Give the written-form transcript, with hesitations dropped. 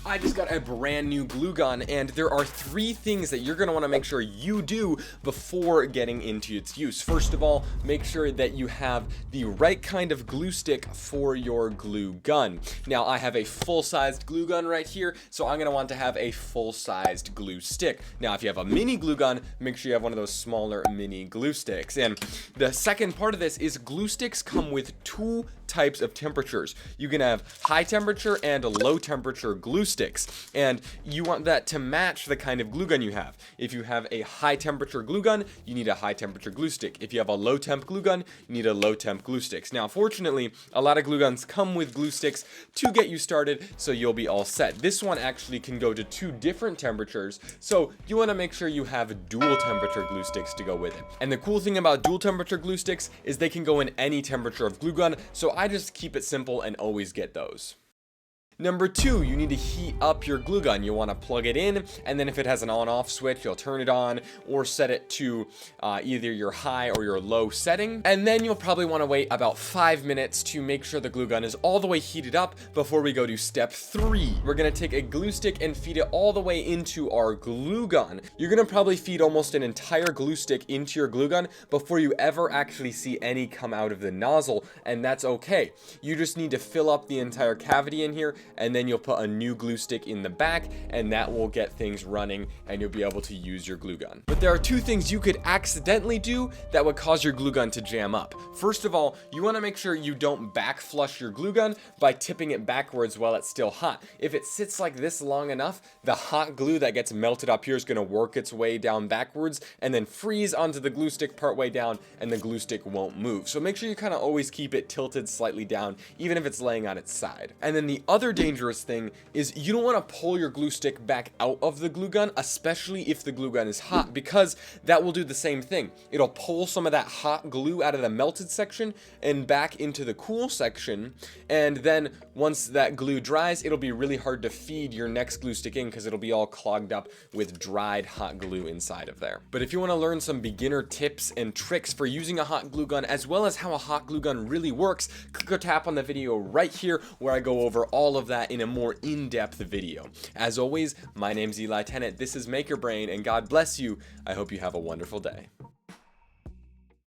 I just got a brand new glue gun, and there are 3 things that you're going to want to make sure you do before getting into its use. First of all, make sure that you have the right kind of glue stick for your glue gun. Now, I have a full-sized glue gun right here, so I'm going to want to have a full-sized glue stick. Now, if you have a mini glue gun, make sure you have one of those smaller mini glue sticks. And the second part of this is glue sticks come with 2 types of temperatures. You can have high temperature and low temperature glue sticks, and you want that to match the kind of glue gun you have. If you have a high temperature glue gun, you need a high temperature glue stick. If you have a low temp glue gun, you need a low temp glue sticks. Now, fortunately, a lot of glue guns come with glue sticks to get you started, so you'll be all set. This one actually can go to 2 different temperatures, so you want to make sure you have dual temperature glue sticks to go with it. And the cool thing about dual temperature glue sticks is they can go in any temperature of glue gun, so I just keep it simple and always get those. Number 2, you need to heat up your glue gun. You want to plug it in, and then if it has an on-off switch, you'll turn it on or set it to either your high or your low setting. And then you'll probably want to wait about 5 minutes to make sure the glue gun is all the way heated up before we go to step 3. We're going to take a glue stick and feed it all the way into our glue gun. You're going to probably feed almost an entire glue stick into your glue gun before you ever actually see any come out of the nozzle, and that's okay. You just need to fill up the entire cavity in here, and then you'll put a new glue stick in the back, and that will get things running, and you'll be able to use your glue gun. But there are 2 things you could accidentally do that would cause your glue gun to jam up. First of all, you want to make sure you don't back flush your glue gun by tipping it backwards while it's still hot. If it sits like this long enough, the hot glue that gets melted up here is going to work its way down backwards and then freeze onto the glue stick part way down, and the glue stick won't move. So make sure you kind of always keep it tilted slightly down, even if it's laying on its side. And then the other dangerous thing is you don't want to pull your glue stick back out of the glue gun, especially if the glue gun is hot, because that will do the same thing. It'll pull some of that hot glue out of the melted section and back into the cool section, and then once that glue dries, it'll be really hard to feed your next glue stick in because it'll be all clogged up with dried hot glue inside of there. But if you want to learn some beginner tips and tricks for using a hot glue gun, as well as how a hot glue gun really works, click or tap on the video right here where I go over all of that in a more in-depth video. As always, my name's Eli Tennant, this is Maker Brain, and God bless you. I hope you have a wonderful day.